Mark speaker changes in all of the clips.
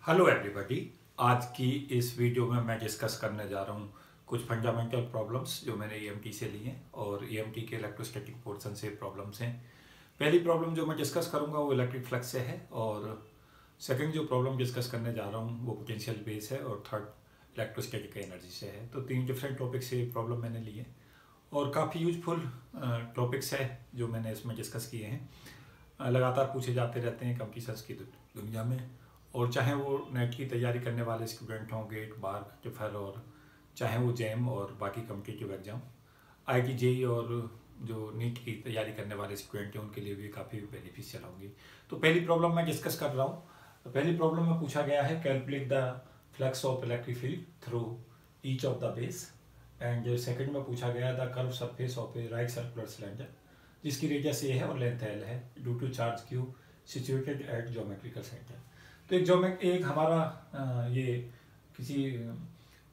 Speaker 1: Hello everybody. आज की इस वीडियो में मैं डिस्कस करने जा रहा हूँ कुछ फंडामेंटल प्रॉब्लम्स जो मैंने ईएमटी से लिए हैं और ईएमटी के इलेक्ट्रोस्टैटिक पोर्शन से प्रॉब्लम्स हैं। पहली प्रॉब्लम जो मैं डिस्कस करूँगा वो इलेक्ट्रिक फ्लक्स से है और सेकंड जो प्रॉब्लम डिस्कस करने जा रहा हूँ वो पोटेंशियल बेस है और थर्ड इलेक्ट्रोस्टैटिक एनर्जी से है। तो तीन डिफरेंट टॉपिक से प्रॉब्लम मैंने लिए और काफ़ी यूजफुल टॉपिक्स है जो मैंने इसमें डिस्कस किए हैं। लगातार पूछे जाते रहते हैं कंपटीशंस की दुनिया में, और चाहे वो नेट की तैयारी करने वाले स्टूडेंट हों, गेट, बार, टिफल, और चाहे वो जैम और बाकी कम्पिटिटिव एग्जाम, आईटी जेई और जो नीट की तैयारी करने वाले स्टूडेंट हैं उनके लिए भी काफ़ी बेनिफिशियल होंगी। तो पहली प्रॉब्लम मैं डिस्कस कर रहा हूँ। तो पहली प्रॉब्लम में पूछा गया है calculate the flux of electric field through each of the base, and second में पूछा गया the curve surface of a right circular cylinder जिसकी रेडियस ए है और लेंथ एल है due to charge q situated at geometrical centre. तो एक हमारा ये किसी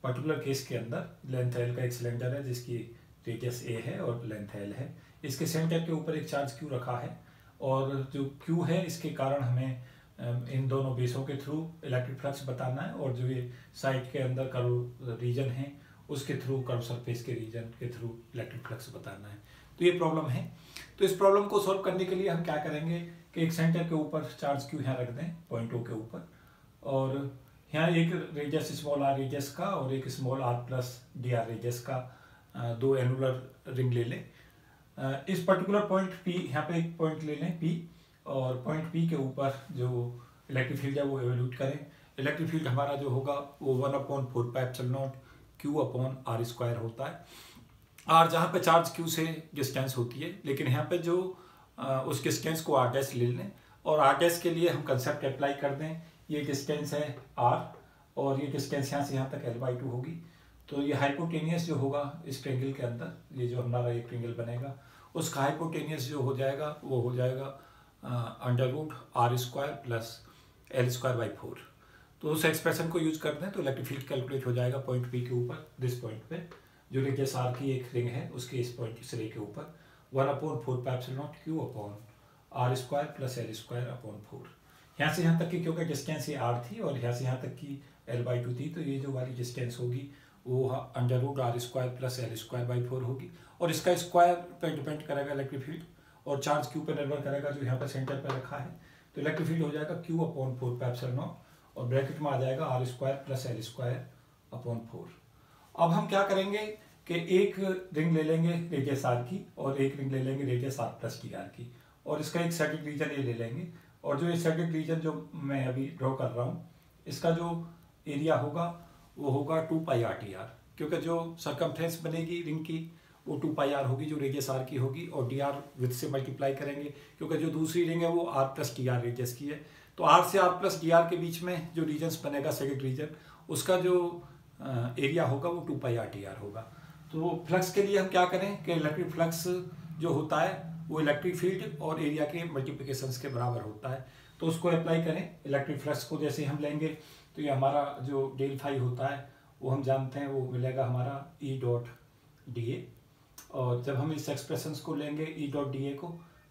Speaker 1: पर्टिकुलर केस के अंदर लेंथ एल का एक सिलेंडर है जिसकी रेडियस ए है और लेंथ एल है। इसके सेंटर के ऊपर एक चार्ज क्यू रखा है और जो क्यू है इसके कारण हमें इन दोनों बेसों के थ्रू इलेक्ट्रिक फ्लक्स बताना है, और जो ये साइड के अंदर कर्व रीजन है उसके थ्रू, कर्व सरफेस के रीजन के थ्रू इलेक्ट्रिक फ्लक्स बताना है। तो ये प्रॉब्लम है। तो इस प्रॉब्लम को सॉल्व करने के लिए हम क्या करेंगे कि एक सेंटर के ऊपर चार्ज क्यू यहाँ रख दें पॉइंट ओ के ऊपर, और यहाँ एक रेडियस स्मॉल आर रेडियस का और एक small r plus d r radius का दो एनुलर रिंग ले लें। इस पर्टिकुलर पॉइंट पी, यहाँ पे एक पॉइंट ले लें पी, और पॉइंट पी के ऊपर जो इलेक्ट्रिक फील्ड है वो एवेल्यूट करें। इलेक्ट्रिक फील्ड हमारा जो होगा वो 1/4πε0 Q/r² होता है। आर जहाँ पे चार्ज क्यू से डिस्टेंस होती है, लेकिन यहाँ पे जो उस डिस्टेंस को आर डैश ले लें, और आर डैश के लिए हम कंसेप्ट अप्लाई कर दें। ये डिस्टेंस है आर और ये डिस्टेंस यहाँ से यहाँ तक L/2 होगी। तो ये हाइपोटेनियस जो होगा इस ट्रेंगल के अंदर, ये जो हमारा एक ट्रेंगल बनेगा उसका हाइपोटेनियस जो हो जाएगा वो हो जाएगा √r² + L²/4। तो उस एक्सप्रेशन को यूज करते हैं तो इलेक्ट्रिक फील्ड कैलकुलेट हो जाएगा पॉइंट पी के ऊपर, दिस पॉइंट पे जो रेडियस आर की एक रिंग है उसके इस पॉइंट इस रे के ऊपर 1/4πε0 Q/r² + L²/4। यहाँ से यहाँ तक की क्योंकि डिस्टेंस ये आर थी और यहाँ से यहाँ तक की L/2 थी, तो ये जो वाली डिस्टेंस होगी वो √r² + L²/4 होगी, और इसका स्क्वायर पे डिपेंड करेगा इलेक्ट्रिक फील्ड, और चार्ज क्यू पे निर्भर करेगा जो यहाँ पर सेंटर पे रखा है। तो इलेक्ट्रिक फील्ड हो जाएगा Q/4πε0 और ब्रैकेट में आ जाएगा r² + L²/4। अब हम क्या करेंगे कि एक रिंग ले लेंगे रेडियस आर की और एक रिंग ले लेंगे रेडियस r + dr की, और इसका एक सर्किट रीजन ये ले लेंगे, और जो ये सर्किट रीजन जो मैं अभी ड्रॉ कर रहा हूँ इसका जो एरिया होगा वो होगा 2πr/dr, क्योंकि जो सर्कमफ्रेंस बनेगी रिंग की वो 2πr होगी जो रेडियस आर की होगी, और dr विथ से मल्टीप्लाई करेंगे क्योंकि जो दूसरी रिंग है वो r + dr रेडियस की है। तो r से r + dr के बीच में जो रीजन्स बनेगा सेकंड रीजन, उसका जो एरिया होगा वो 2πr/dr होगा। तो फ्लक्स के लिए हम क्या करें कि इलेक्ट्रिक फ्लक्स जो होता है वो इलेक्ट्रिक फील्ड और एरिया के मल्टीप्लिकेशंस के बराबर होता है। तो उसको अप्लाई करें इलेक्ट्रिक फ्लक्स को, जैसे हम लेंगे तो ये हमारा जो ∇φ होता है वो हम जानते हैं, वो मिलेगा हमारा E.dA, और जब हम इस एक्सप्रेशंस को लेंगे E.dA को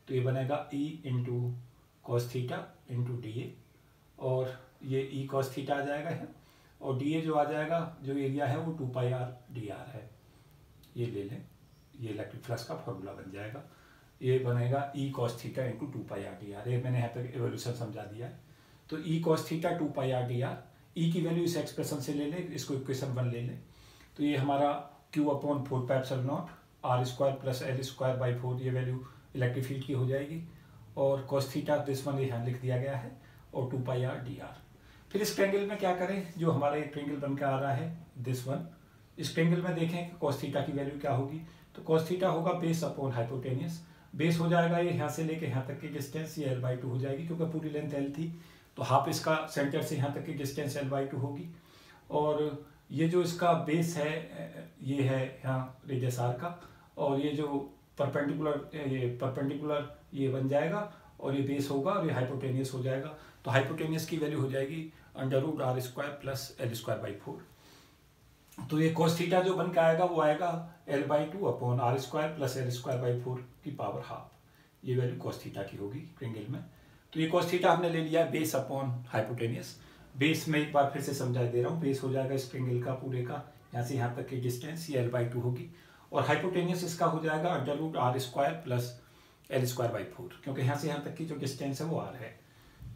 Speaker 1: तो ये बनेगा E × cos θ × dA, और ये E cos θ आ जाएगा है, और dA जो आ जाएगा जो एरिया है वो 2πr/dr है। ये ले लें, ये इलेक्ट्रिक फ्लक्स का फॉर्मूला बन जाएगा, ये बनेगा E cos θ × 2πr/dr। ये मैंने यहाँ पे एवोल्यूशन समझा दिया है। तो E cos θ 2πr/dr, E की वैल्यू इस एक्सप्रेशन से ले लें, इसको इक्वेशन 1 ले लें। तो ये हमारा Q/4πε0 r² + L²/4 ये वैल्यू इलेक्ट्रिक फील्ड की हो जाएगी, और cos θ दिस वन यहाँ लिख दिया गया है, और 2πr/dr। फिर इस ट्रेंगल में क्या करें, जो हमारा एक ट्रेंगल बनकर आ रहा है दिस वन, इस ट्रेंगल में देखें कि cos θ की वैल्यू क्या होगी। तो cos θ होगा बेस अपॉन हाइपोटेनियस, बेस हो जाएगा ये यहाँ से लेके यहाँ तक की डिस्टेंस, ये L/2 हो जाएगी क्योंकि पूरी लेंथ L थी, तो हाफ इसका सेंटर से यहाँ तक की डिस्टेंस L/2 होगी, और ये जो इसका बेस है ये है यहाँ रेडियस आर का, और ये जो परपेंडिकुलर ये बन जाएगा, और ये बेस होगा और ये हाइपोटेनियस हो जाएगा। तो हाइपोटेनियस की वैल्यू हो जाएगी √r² + L²/4। तो ये cos θ जो बन के आएगा वो आएगा L/2/r² + L²/4 की पावर हाफ, ये वैल्यू cos θ की होगी ट्रेंगल में। तो ये cos थीटा हमने ले लिया बेस अपॉन हाइपोटेनियस। बेस में एक बार फिर से समझा दे रहा हूँ, बेस हो जाएगा स्प्रिंग एल का पूरे का, यहाँ से यहाँ तक की डिस्टेंस ये L/2 होगी, और हाइपोटेनियस इसका हो जाएगा √r² प्लस L²/4, क्योंकि यहाँ से यहाँ तक की जो डिस्टेंस है वो r है।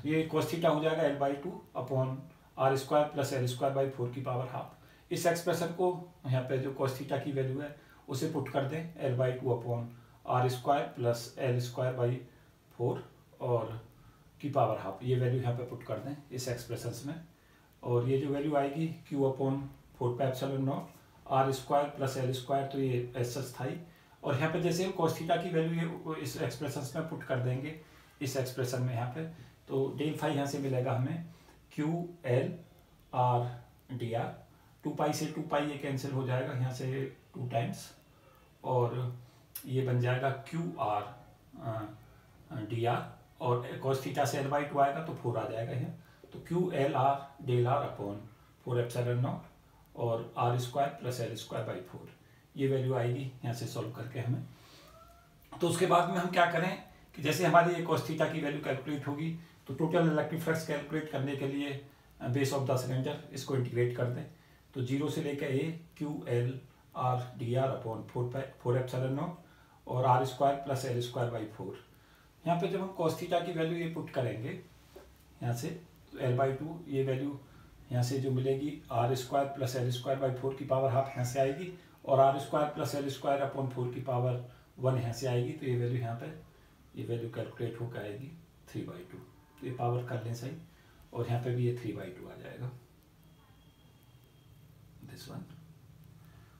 Speaker 1: तो ये cos थीटा हो जाएगा L/2 upon r² plus L²/4 की पावर हाफ। इस एक्सप्रेशन को यहाँ पे जो cos थीटा की वैल्यू है उसे पुट कर दें, L/2 upon r² plus L²/4 और की पावर हाफ, ये वैल्यू यहाँ पे पुट कर दें इस एक्सप्रेशन में, और ये जो वैल्यू आएगी Q upon 4πε0 r² plus L², तो ये ऐसा था ही। और यहाँ पे जैसे हम cos थीटा की वैल्यू इस एक्सप्रेशन में पुट कर देंगे इस एक्सप्रेशन में यहाँ पे, तो डेल फाई यहाँ से मिलेगा हमें QL r dr, 2π से 2π ये कैंसिल हो जाएगा यहाँ से 2 टाइम्स, और ये बन जाएगा QR dr, और cos थीटा से L/2 आएगा तो 4 आ जाएगा यहाँ, तो QL r del r upon 4ε0 और r² प्लस L²/4, ये वैल्यू आएगी यहाँ से सॉल्व करके हमें। तो उसके बाद में हम क्या करें कि जैसे हमारी ये cos थीटा की वैल्यू कैलकुलेट होगी, तो टोटल इलेक्ट्रिक फ्लक्स कैलकुलेट करने के लिए बेस ऑफ द सिलेंडर इसको इंटीग्रेट कर दें, तो 0 से लेकर a QL r dr upon 4π4ε0 और r² प्लस L²/4। यहाँ पे जब हम cos थीटा की वैल्यू ये पुट करेंगे यहाँ से, तो L/2 ये वैल्यू यहाँ से जो मिलेगी r² प्लस L²/4 की पावर हाफ यहाँ से आएगी, और r² प्लस L²/4 की पावर 1 यहाँ से आएगी, तो ये वैल्यू यहाँ पे ये वैल्यू कैलकुलेट होकर आएगी 3/2। तो ये पावर कर लें सही, और यहाँ पे भी ये 3/2 आ जाएगा दिस वन।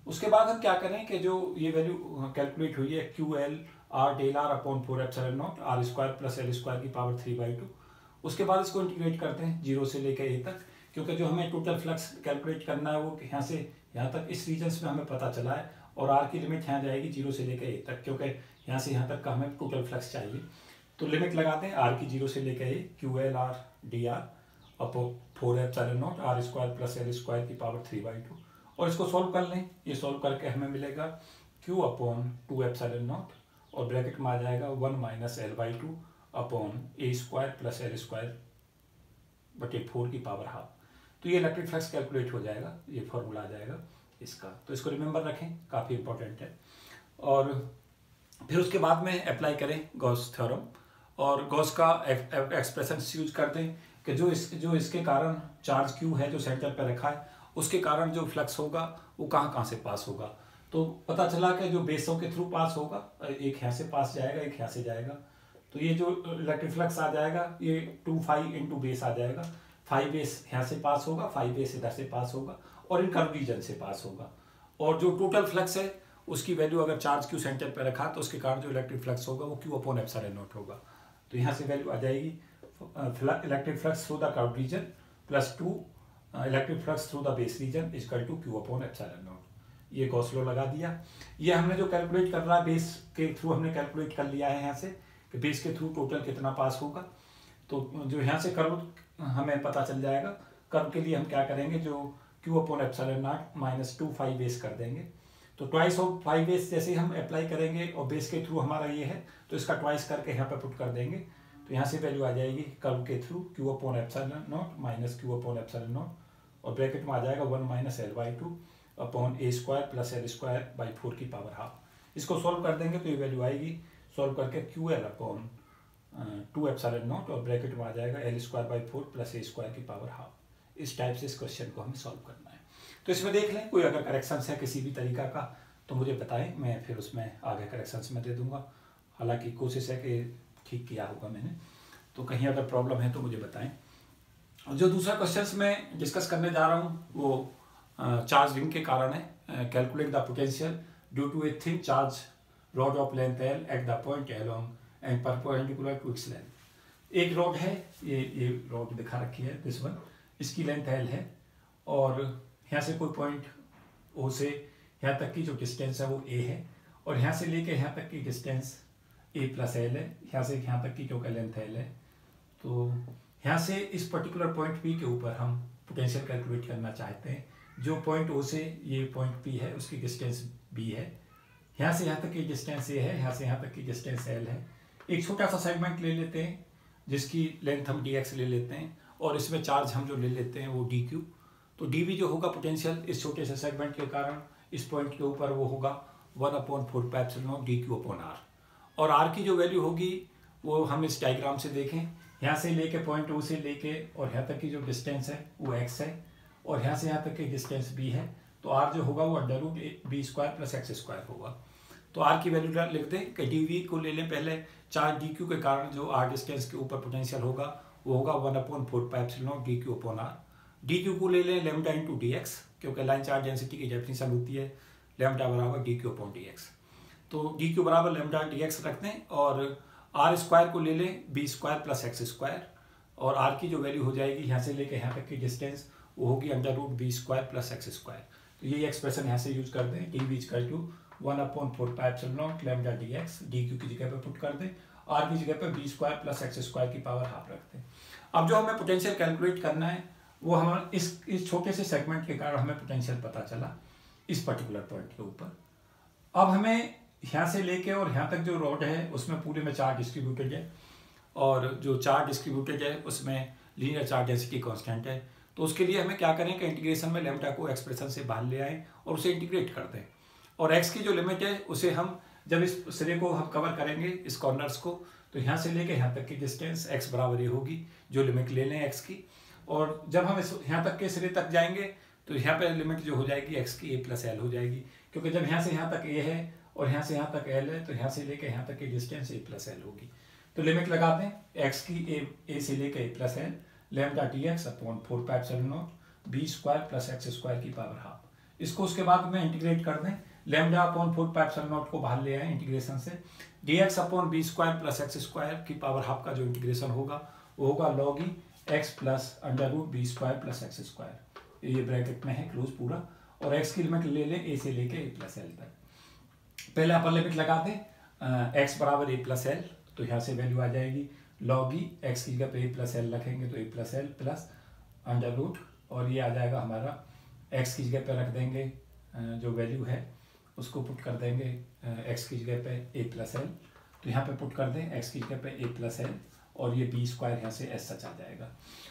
Speaker 1: उसके बाद हम क्या करें कि जो ये वैल्यू कैलकुलेट हुई है QL r del r upon 4ε0 r² plus L² की पावर 3/2, उसके बाद इसको इंटीग्रेट करते हैं 0 से लेकर a तक, क्योंकि जो हमें टोटल फ्लक्स कैलकुलेट करना है वो यहाँ से यहाँ तक इस रीजन्स में हमें पता चला है, और r की लिमिट यहाँ जाएगी 0 से लेकर a तक, क्योंकि यहाँ से यहाँ तक का हमें टोटल फ्लक्स चाहिए। तो लिमिट लगाते हैं r की 0 से लेकर a QL r dr upon 4ε0 r² plus L² की पावर 3/2, और इसको सॉल्व कर लें। ये सॉल्व करके हमें मिलेगा Q अपॉन 2ε0 और ब्रैकेट में आ जाएगा 1 minus L/2 upon a² plus L²/4 की पावर हाफ। तो ये इलेक्ट्रिक फ्लक्स कैलकुलेट हो जाएगा, ये फॉर्मूला आ जाएगा इसका, तो इसको रिमेंबर रखें, काफ़ी इंपॉर्टेंट है। और फिर उसके बाद में अप्लाई करें गॉस थ्योरम, और गॉस का एक्सप्रेशन यूज कर दें कि जो इसके कारण चार्ज Q है जो सेंटर पर रखा है, उसके कारण जो फ्लक्स होगा वो कहाँ से पास होगा। तो पता चला कि जो बेसों के थ्रू पास होगा, एक यहाँ से पास जाएगा, एक यहाँ से जाएगा, तो ये जो इलेक्ट्रिक फ्लक्स आ जाएगा ये 2π इंटू बेस आ जाएगा, 5 बेस यहाँ से पास होगा, 5 बेस इधर से पास होगा, और इन कर्व रीजन से पास होगा। और जो टोटल फ्लक्स है उसकी वैल्यू अगर चार्ज Q सेंटर पर रखा तो उसके कारण जो इलेक्ट्रिक फ्लक्स होगा वो Q अपॉन ε0 होगा। तो यहाँ से वैल्यू आ जाएगी electric flux through the curve region plus 2 electric flux through the base region equal to Q upon ε0। ये गॉस लॉ लगा दिया। ये हमने जो कैलकुलेट कर रहा है बेस के थ्रू हमने कैलकुलेट कर लिया है यहाँ से कि बेस के थ्रू टोटल कितना पास होगा। तो जो यहाँ से कर्व हमें पता चल जाएगा। कर्व के लिए हम क्या करेंगे, जो Q अपॉन ε0 माइनस 2π बेस कर देंगे। तो ट्वाइस ऑफ 5 बेस जैसे हम अप्लाई करेंगे और बेस के थ्रू हमारा ये है तो इसका ट्वाइस करके यहाँ पे पुट कर देंगे। तो यहाँ से वैल्यू आ जाएगी कर्व के through Q upon ε0 minus Q upon ε0 और ब्रैकेट में आ जाएगा 1 minus L/2 upon a² plus L²/4 की पावर हाफ। इसको सॉल्व कर देंगे तो ये वैल्यू आएगी, सॉल्व करके QL अपॉन 2ε0 और ब्रैकेट में आ जाएगा L²/4 प्लस a² की पावर हाफ। इस टाइप से इस क्वेश्चन को हमें सॉल्व करना है। तो इसमें देख लें कोई अगर करेक्शंस है किसी भी तरीका का तो मुझे बताएं, मैं फिर उसमें आगे करेक्शंस में दे दूंगा। हालांकि कोशिश है कि ठीक किया होगा मैंने, तो कहीं अगर प्रॉब्लम है तो मुझे बताएं। और जो दूसरा क्वेश्चन मैं डिस्कस करने जा रहा हूँ वो चार्ज रिंग के कारण है। Calculate the potential due to a thin charge rod of length L at the point along and perpendicular to its length. एक रॉड है, ये रॉड दिखा रखी है दिस वन, इसकी लेंथ L है और यहाँ से कोई पॉइंट O से यहाँ तक की जो डिस्टेंस है वो A है और यहाँ से लेके यहाँ तक की डिस्टेंस A प्लस L है। यहाँ से यहाँ तक की क्योंकि लेंथ L है तो यहाँ से इस पर्टिकुलर पॉइंट P के ऊपर हम पोटेंशियल कैलकुलेट करना चाहते हैं। जो पॉइंट O से ये पॉइंट P है उसकी डिस्टेंस B है, यहाँ से यहाँ तक की डिस्टेंस A है, यहाँ से यहाँ तक की डिस्टेंस L है। एक छोटा सा सेगमेंट ले लेते हैं जिसकी लेंथ हम dx ले लेते हैं और इसमें चार्ज हम जो ले लेते हैं वो डी क्यू। तो डी वी जो होगा पोटेंशियल इस छोटे से सेगमेंट के कारण इस पॉइंट के ऊपर वो होगा 1/4πε0 डी क्यू अपॉन आर। और आर की जो वैल्यू होगी वो हम इस डायग्राम से देखें, यहाँ से लेके पॉइंट ओ से लेके और यहाँ तक की जो डिस्टेंस है वो एक्स है और यहाँ से यहाँ तक की डिस्टेंस बी है। तो आर जो होगा वो √b² + x² होगा। तो आर की वैल्यू लिख दें कि डी वी को ले लें पहले, चार्ज डी क्यू के कारण जो आर डिस्टेंस के ऊपर पोटेंशियल होगा वो होगा 1/4πε0 d q upon r. D q को ले लें लैम्डा × dx, क्योंकि लाइन चार्ज डेंसिटी की डेफिनेशन होती है लैम्डा बराबर डी क्यू अपॉन dx। तो डी क्यू बराबर लैम्डा dx रख दें और r² को ले लें b² + x² और r की जो वैल्यू हो जाएगी यहाँ से लेके यहाँ तक की डिस्टेंस वो होगी √b² + x²। तो ये एक्सप्रेशन यहाँ से यूज कर दें, d v = 1/4πε0 lambda dx, d q की जगह पे पुट कर दें, r की जगह पे b² + x² की पावर हाफ रख दें। अब जो हमें पोटेंशियल कैलकुलेट करना है वो हम इस छोटे से सेगमेंट के कारण हमें पोटेंशियल पता चला इस पर्टिकुलर पॉइंट के ऊपर। अब हमें यहाँ से लेके और यहाँ तक जो रोड है उसमें पूरे में चार्ज डिस्ट्रीब्यूटेड है और जो चार्ज डिस्ट्रीब्यूटेड है उसमें लीनियर चार्ज डेंसिटी कांस्टेंट है। तो उसके लिए हमें क्या करें कि इंटीग्रेशन में लैम्डा को एक्सप्रेशन से बाहर ले आएँ और उसे इंटीग्रेट कर दें। और एक्स की जो लिमिट है उसे हम जब इस सिरे को हम कवर करेंगे इस कॉर्नर्स को, तो यहाँ से लेके यहाँ तक की डिस्टेंस x बराबर ये होगी जो लिमिट ले लें x की। और जब हम इस यहाँ तक के सिरे तक जाएंगे तो यहाँ पे लिमिट जो हो जाएगी x की a + l हो जाएगी, क्योंकि जब यहाँ से यहाँ तक a है और यहाँ से यहाँ तक l है तो यहाँ से लेके यहाँ तक की डिस्टेंस a + l होगी। तो लिमिट लगा दें x की a से लेके a + l lambda dx upon 4πε0 b² + x² की पावर हाफ। इसको उसके बाद में इंटीग्रेट कर दें, लैम्डा अपॉन 4πε0 को बाहर ले आए इंटीग्रेशन से, dx अपॉन b² + x² की पावर हाफ का जो इंटीग्रेशन होगा वो होगा log x + √b² + x²। ये ब्रैकेट में है क्लोज पूरा और x की लिमिट ले लें a से लेके a + l तक। पहले अपर लिमिट लगा दें x बराबर a + l, तो यहाँ से वैल्यू आ जाएगी log x की जगह पे a + l रखेंगे तो a + l प्लस √ और ये आ जाएगा हमारा x की जगह पे रख देंगे जो वैल्यू है उसको पुट कर देंगे x की जगह पे a + l, तो यहाँ पे पुट कर दें x की जगह पे a + l और ये b² यहाँ से s सच आ जाएगा।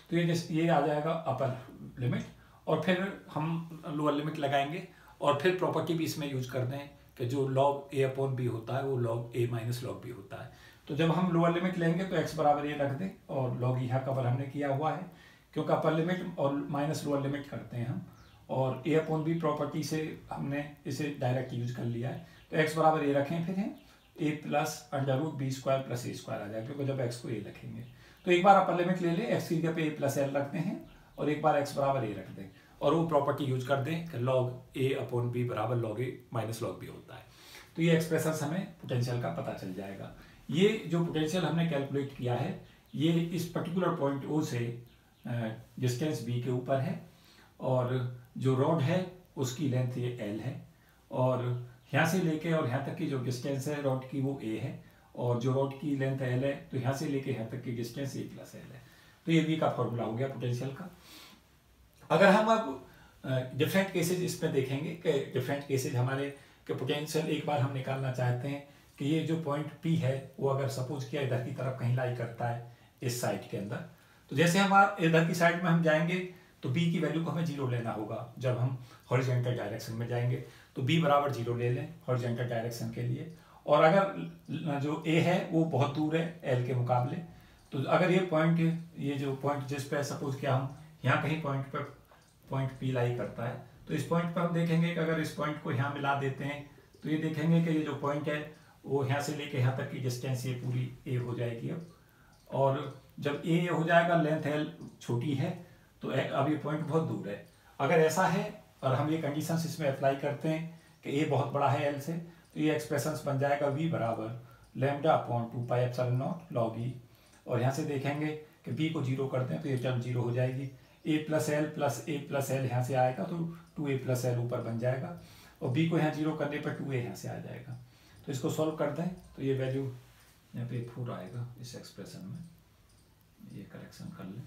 Speaker 1: तो ये आ जाएगा अपर लिमिट और फिर हम लोअर लिमिट लगाएंगे और फिर प्रॉपर्टी भी इसमें यूज कर दें कि जो log a/b होता है वो log a - log b होता है। तो जब हम लोअर लिमिट लेंगे तो x बराबर ये रख दें और log यहाँ कवर हमने किया हुआ है क्योंकि अपर लिमिट और माइनस लोअर लिमिट करते हैं हम, और a/b प्रॉपर्टी से हमने इसे डायरेक्ट यूज कर लिया है। तो x बराबर ये रखें फिर है a + √b² + a² आ जाएगा क्योंकि जब x को a रखेंगे तो एक बार अपर लिमिट ले लें, x की जगह पे a + l रखते हैं और एक बार x बराबर a रख दें और वो प्रॉपर्टी यूज कर दें कि log a/b बराबर log a - log b होता है। तो ये एक्सप्रेशन हमें पोटेंशियल का पता चल जाएगा। ये जो पोटेंशियल हमने कैलकुलेट किया है ये इस पर्टिकुलर पॉइंट O से डिस्टेंस b के ऊपर है और जो रॉड है उसकी लेंथ ये l है और यहाँ से लेके और यहाँ तक की जो डिस्टेंस है रॉड की वो a है और जो रॉड की लेंथ l है तो यहाँ से लेके यहाँ तक की डिस्टेंस a + l है। तो ये v का फॉर्मूला हो गया पोटेंशियल का। अगर हम अब डिफरेंट केसेज इसमें देखेंगे कि डिफरेंट केसेज हमारे के पोटेंशियल एक बार हम निकालना चाहते हैं कि ये जो पॉइंट P है वो अगर सपोज किया इधर की तरफ कहीं लाई करता है इस साइड के अंदर, तो जैसे हमारे इधर की साइड में हम जाएंगे तो b की वैल्यू को हमें 0 लेना होगा। जब हम हॉरिजॉन्टल डायरेक्शन में जाएंगे तो b बराबर 0 ले लें हॉरिजॉन्टल डायरेक्शन के लिए, और अगर जो a है वो बहुत दूर है l के मुकाबले, तो अगर ये जो पॉइंट जिस पे सपोज किया हम यहाँ कहीं पॉइंट P लाई करता है तो इस पॉइंट पर हम देखेंगे कि अगर इस पॉइंट को यहाँ मिला देते हैं तो ये देखेंगे कि ये जो पॉइंट है वो यहाँ से लेके यहाँ तक की डिस्टेंस ये पूरी a हो जाएगी अब, और जब a हो जाएगा लेंथ l छोटी है तो अब ये पॉइंट बहुत दूर है। अगर ऐसा है और हम ये कंडीशंस इसमें अप्लाई करते हैं कि a बहुत बड़ा है l से, तो ये एक्सप्रेशंस बन जाएगा v बराबर λ/2πε0 log e, और यहाँ से देखेंगे कि b को 0 करते हैं तो ये टर्म 0 हो जाएगी, a + l यहाँ से आएगा तो 2a + l ऊपर बन जाएगा और b को यहाँ 0 करने पर 2a यहाँ से आ जाएगा। तो इसको सॉल्व कर दें तो ये वैल्यू यहाँ पे 4 आएगा इस एक्सप्रेशन में, ये करेक्शन कर लें।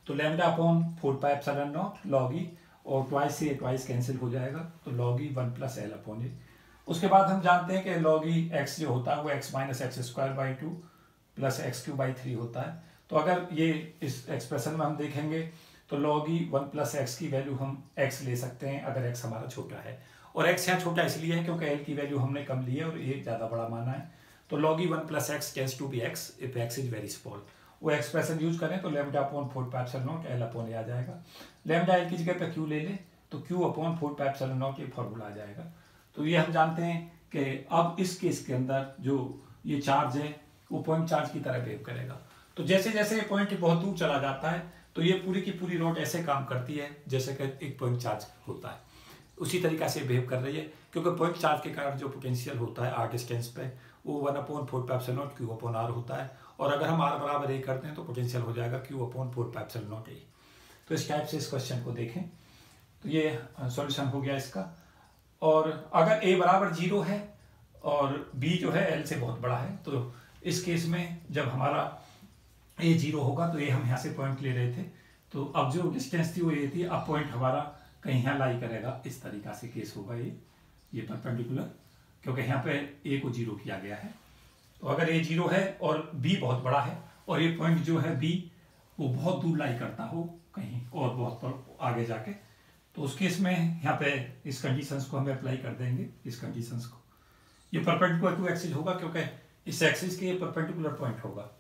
Speaker 1: तो λ/4πε0 log e और ट्वाइस से ट्वाइस कैंसिल हो जाएगा तो log e 1 + l/a। उसके बाद हम जानते हैं कि log e x जो होता है वो x - x² 2 + x³ 3 होता है। तो अगर ये इस एक्सप्रेशन में हम देखेंगे तो log ई 1 प्लस एक्स की वैल्यू हम x ले सकते हैं अगर x हमारा छोटा है, और x यहाँ छोटा इसलिए है क्योंकि l की वैल्यू हमने कम ली है और a ज़्यादा बड़ा माना है। तो log e 1 plus x tends to be x if x is very small. वो एक्सप्रेशन यूज करें तो lambda upon 4 pi epsilon naught l upon a आ जाएगा। लैम्डा l की जगह पे q ले ले तो q upon 4 pi epsilon not ये फॉर्मूला आ जाएगा। तो ये हम जानते हैं कि अब इस केस के अंदर जो ये चार्ज है वो पॉइंट चार्ज की तरह बिहेव करेगा। तो जैसे जैसे ये पॉइंट बहुत दूर चला जाता है तो ये पूरी की पूरी रॉड ऐसे काम करती है जैसे कि एक पॉइंट चार्ज होता है, उसी तरीका से बिहेव कर रही है, क्योंकि पॉइंट चार्ज के कारण जो पोटेंशियल होता है आर डिस्टेंस पे वो 1/4 pi epsilon naught q upon r होता है, और अगर हम आर बराबर ए करते हैं तो पोटेंशियल हो जाएगा Q upon 4 pi epsilon not a. तो इस टाइप से इस क्वेश्चन को देखें तो ये सॉल्यूशन हो गया इसका। और अगर a बराबर 0 है और b जो है l से बहुत बड़ा है तो इस केस में जब हमारा a 0 होगा तो a हम यहाँ से पॉइंट ले रहे थे, तो अब जो डिस्टेंस थी वो a थी, अब पॉइंट हमारा कहीं यहाँ लाई करेगा, इस तरीका से केस होगा ये परपेंडिकुलर, क्योंकि यहाँ पे a को 0 किया गया है। तो अगर a 0 है और b बहुत बड़ा है और ये पॉइंट जो है b वो बहुत दूर लाई करता हो कहीं और बहुत आगे जाके, तो उस केस में यहाँ पे इस कंडीशंस को हम अप्लाई कर देंगे। इस कंडीशंस को ये परपेंडिकुलर टू एक्सिस होगा क्योंकि इस एक्सिस के ये परपेंडिकुलर पॉइंट होगा।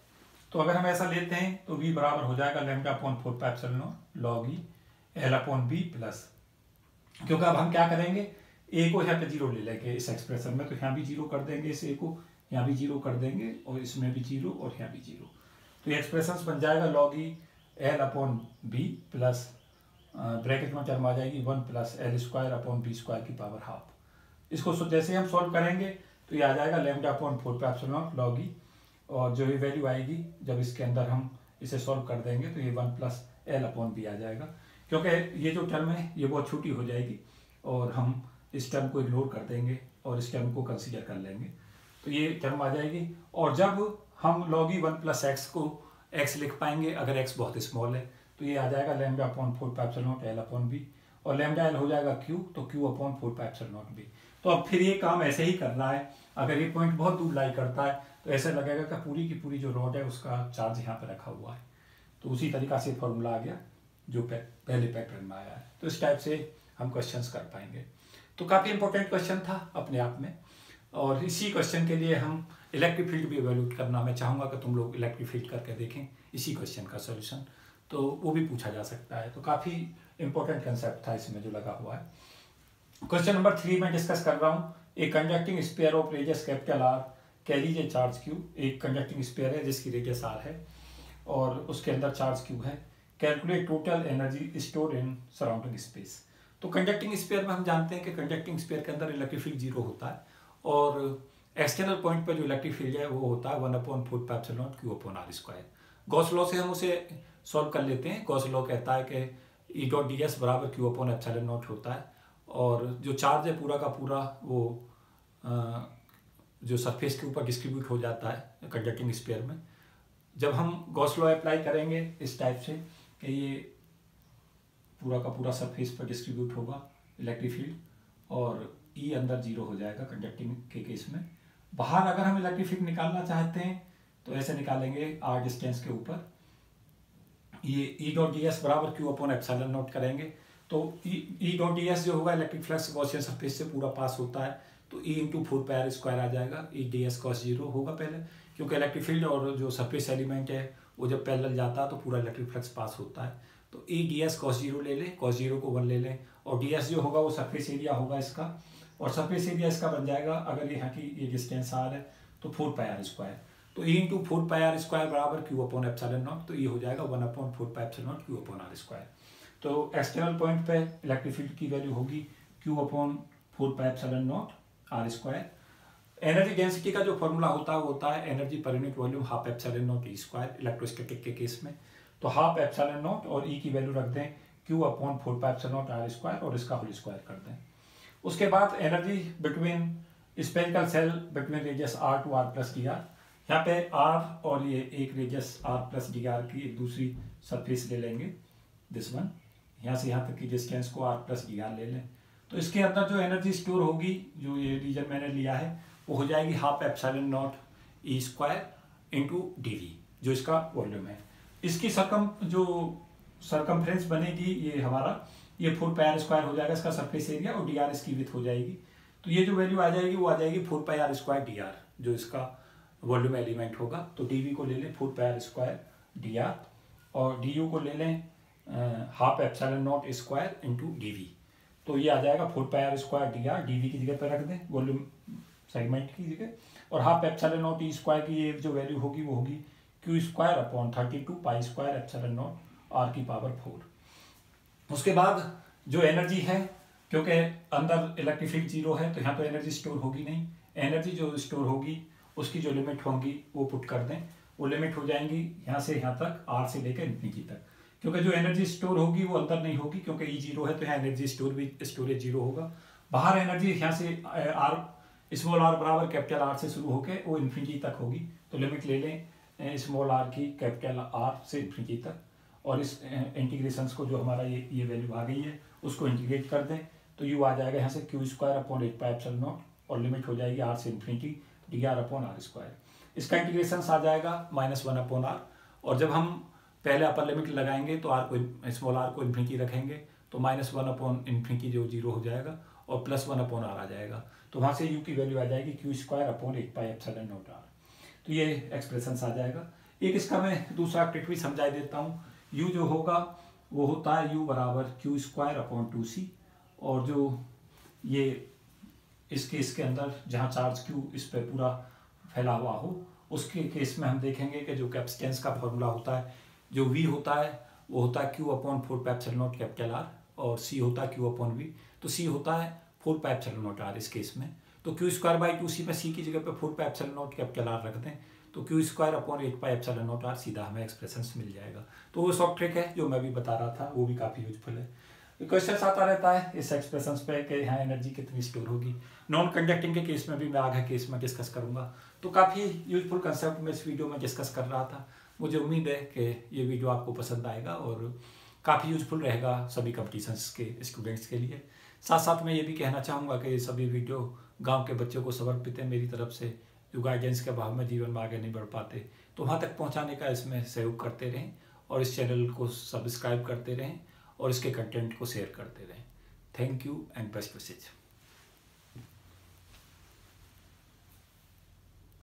Speaker 1: तो अगर हम ऐसा लेते हैं तो v बराबर हो जाएगा lambda upon 4 pi epsilon naught log e l upon b plus, क्योंकि अब हम क्या करेंगे a को यहाँ पे 0 ले लेंगे इस एक्सप्रेशन में, तो यहाँ भी 0 कर देंगे, इस a को यहाँ भी 0 कर देंगे और इसमें भी 0 और यहाँ भी 0। तो ये एक्सप्रेशन बन जाएगा log e l upon b plus bracket में टर्म आ जाएगी 1 plus l square upon b square की पावर हाफ। इसको जैसे हम सॉल्व करेंगे तो ये आ जाएगा lambda upon 4 pi epsilon naught log e, और जो ये वैल्यू आएगी जब इसके अंदर हम इसे सॉल्व कर देंगे तो ये 1 प्लस एल अपॉन बी आ जाएगा, क्योंकि ये जो टर्म है ये बहुत छोटी हो जाएगी और हम इस टर्म को इग्नोर कर देंगे और इस टर्म को कंसीडर कर लेंगे, तो ये टर्म आ जाएगी। और जब हम log ई 1 प्लस एक्स को x लिख पाएंगे अगर x बहुत स्मॉल है तो ये आ जाएगा lambda upon 4 pi epsilon naught l upon b, और लैम्डा l हो जाएगा q, तो q upon 4 pi epsilon not b। तो अब फिर ये काम ऐसे ही करना है, अगर ये पॉइंट बहुत दूर लाई करता है तो ऐसा लगेगा कि पूरी की पूरी जो रॉड है उसका चार्ज यहाँ पर रखा हुआ है। तो उसी तरीका से फॉर्मूला आ गया जो पहले पैटर्न में आया है। तो इस टाइप से हम क्वेश्चंस कर पाएंगे। तो काफ़ी इंपॉर्टेंट क्वेश्चन था अपने आप में, और इसी क्वेश्चन के लिए हम इलेक्ट्रिक फील्ड भी इवेल्यूट करना, मैं चाहूँगा कि तुम लोग इलेक्ट्रिक फील्ड करके देखें इसी क्वेश्चन का सोल्यूशन, तो वो भी पूछा जा सकता है। तो काफ़ी इंपॉर्टेंट कंसेप्ट था इसमें जो लगा हुआ है। क्वेश्चन नंबर 3 में डिस्कस कर रहा हूँ। एक conducting sphere of radius capital R carries A charge Q. एक कंडक्टिंग स्फीयर है जिसकी रेडियस आर है और उसके अंदर चार्ज क्यू है। Calculate total energy stored in surrounding space. तो कंडक्टिंग स्फीयर में हम जानते हैं कि कंडक्टिंग स्फीयर के अंदर इलेक्ट्रिक फील्ड 0 होता है और एक्सटर्नल पॉइंट पर जो इलेक्ट्रिक फील्ड है वो होता है 1/4 pi epsilon naught q upon r square. Gauss law से हम उसे सॉल्व कर लेते हैं। गॉस लॉ कहता है कि ई डॉट डी एस बराबर क्यू अपॉन एप्सिलॉन नॉट होता है, और जो चार्ज है पूरा का पूरा वो जो सरफेस के ऊपर डिस्ट्रीब्यूट हो जाता है कंडक्टिंग स्फीयर में। जब हम गॉस लॉ अप्लाई करेंगे इस टाइप से कि ये पूरा का पूरा सरफेस पर डिस्ट्रीब्यूट होगा इलेक्ट्रिक फील्ड और ई अंदर 0 हो जाएगा कंडक्टिंग के केस में। बाहर अगर हम इलेक्ट्रिक फील्ड निकालना चाहते हैं तो ऐसे निकालेंगे आर डिस्टेंस के ऊपर, ये ई डॉट डी एस बराबर क्यू अपॉन एप्सिलॉन नॉट करेंगे। तो ई डॉट डी एस जो होगा इलेक्ट्रिक फ्लक्स गॉसियन सरफेस से पूरा पास होता है, तो e into 4 pi r square आ जाएगा। ई डी एस कॉस 0 होगा पहले, क्योंकि इलेक्ट्रिक फील्ड और जो सरफेस एलिमेंट है वो जब पैरेलल जाता है तो पूरा इलेक्ट्रिक फ्लक्स पास होता है। तो ई डी एस कॉस 0 ले लें, कॉस 0 को 1 ले लें, और डी एस जो होगा वो सरफेस एरिया होगा इसका, और सरफेस एरिया इसका बन जाएगा अगर यहाँ की ये डिस्टेंस आर है तो 4 पाई आर स्क्वायर। तो e into 4 pi r square बराबर क्यू अपॉन एप्सिलॉन नॉट, तो ये हो जाएगा 1/4 pi epsilon naught q upon r square. तो एक्सटर्नल पॉइंट पे इलेक्ट्रिक फील्ड की वैल्यू होगी q upon 4 pi epsilon naught r square. Energy density का जो फॉर्मूला होता है वो होता है energy per unit volume half epsilon naught e square electrostatic के केस में। तो हाफ एप्सिलॉन नॉट और ई की वैल्यू रख दें q upon 4 pi epsilon naught r square और इसका होल स्क्वायर कर दें। उसके बाद energy between spherical shell between radius r to r plus d r. यहाँ पे आर और ये एक radius r plus d r की एक दूसरी सरफेस ले लेंगे, दिस वन, यहाँ से यहाँ तक की डिस्टेंस को आर प्लस डी आर ले लें। तो इसके अंदर जो एनर्जी स्टोर होगी, जो ये रीजन मैंने लिया है, वो हो जाएगी half epsilon naught e square into d v, जो इसका वॉल्यूम है। इसकी जो सरकमफ्रेंस बनेगी ये हमारा ये 4 पाई आर स्क्वायर हो जाएगा इसका सरफेस एरिया, और डी आर इसकी विड्थ हो जाएगी। तो ये जो वैल्यू आ जाएगी वो आ जाएगी 4 pi r square d are, जो इसका वॉल्यूम एलिमेंट होगा। तो डी वी को ले लें 4 pi r square d r, और डी यू को ले लें half epsilon naught square into d v. तो ये आ जाएगा 4 pi r square d r, d v की जगह पर रख दें वॉल्यूम सेगमेंट की जगह, और half epsilon naught e square की ये जो वैल्यू होगी वो होगी q square upon 32 pi square epsilon naught r की पावर 4। उसके बाद जो एनर्जी है, क्योंकि अंदर इलेक्ट्रिक फील्ड जीरो है तो यहाँ तो एनर्जी स्टोर होगी नहीं, एनर्जी जो स्टोर होगी उसकी जो लिमिट होंगी वो पुट कर दें। वो लिमिट हो जाएंगी यहाँ से यहाँ तक, आर से लेकर इन्फिनिटी तक, क्योंकि जो एनर्जी स्टोर होगी वो अंदर नहीं होगी, क्योंकि ई जीरो है तो यहाँ एनर्जी स्टोरेज जीरो होगा। बाहर एनर्जी यहाँ से आर स्मॉल आर बराबर कैपिटल आर से शुरू होकर वो इन्फिनिटी तक होगी। तो लिमिट ले लें स्मॉल आर की कैपिटल आर से इन्फिनिटी तक, और इस इंटीग्रेशंस को जो हमारा ये वैल्यू आ गई है उसको इंटीग्रेट कर दें। तो यू आ जाएगा यहाँ से q square upon 8 pi epsilon naught, और लिमिट हो जाएगी आर से infinity d r upon r square. इसका इंटीग्रेशन आ जाएगा -1 अपॉन आर, और जब हम पहले अपर लिमिट लगाएंगे तो आर को स्मॉल आर को इन्फिनिटी रखेंगे तो -1 अपॉन इन्फिनिटी जो जीरो हो जाएगा, और +1 अपॉन आर आ जाएगा। तो वहाँ से यू की वैल्यू आ जाएगी q square upon 8 pi epsilon naught r. तो ये एक्सप्रेशन आ जाएगा। एक इसका मैं दूसरा ट्रिक भी समझा देता हूँ। यू जो होगा वो होता है यू बराबर क्यू स्क्वायर अपॉन 2c, और जो ये इसके अंदर जहाँ चार्ज क्यू इस पर पूरा फैला हुआ हो उसके केस में हम देखेंगे कि जो कैपेसिटेंस का फॉर्मूला होता है, जो v होता है वो होता है Q upon 4 pi epsilon naught capital are, और c होता है क्यू अपॉन v। तो c होता है 4 पाई एप्सिलॉन नॉट आर इस केस में। तो क्यू स्क्वायर बाई 2c में c की जगह पे 4 pi epsilon naught capital r रख दें, तो q square upon 8 pi epsilon naught r सीधा हमें एक्सप्रेशन मिल जाएगा। तो वो शॉर्ट ट्रिक है जो मैं भी बता रहा था, वो भी काफ़ी यूजफुल है। क्वेश्चन आता रहता है इस एक्सप्रेशन पे कि यहाँ एनर्जी कितनी स्टोर होगी। नॉन कंडक्टिंग के केस में भी मैं आगे केस में डिस्कस करूँगा। तो काफ़ी यूजफुल कंसेप्ट में इस वीडियो में डिस्कस कर रहा था। मुझे उम्मीद है कि ये वीडियो आपको पसंद आएगा और काफ़ी यूजफुल रहेगा सभी कॉम्पिटिशन्स के स्टूडेंट्स के लिए। साथ साथ मैं ये भी कहना चाहूँगा कि ये सभी वीडियो गाँव के बच्चों को समर्पित है मेरी तरफ से, जो गाइडेंस के अभाव में जीवन में आगे नहीं बढ़ पाते, तो वहाँ तक पहुँचाने का इसमें सहयोग करते रहें, और इस चैनल को सब्सक्राइब करते रहें, और इसके कंटेंट को शेयर करते रहें। Thank you and best wishes.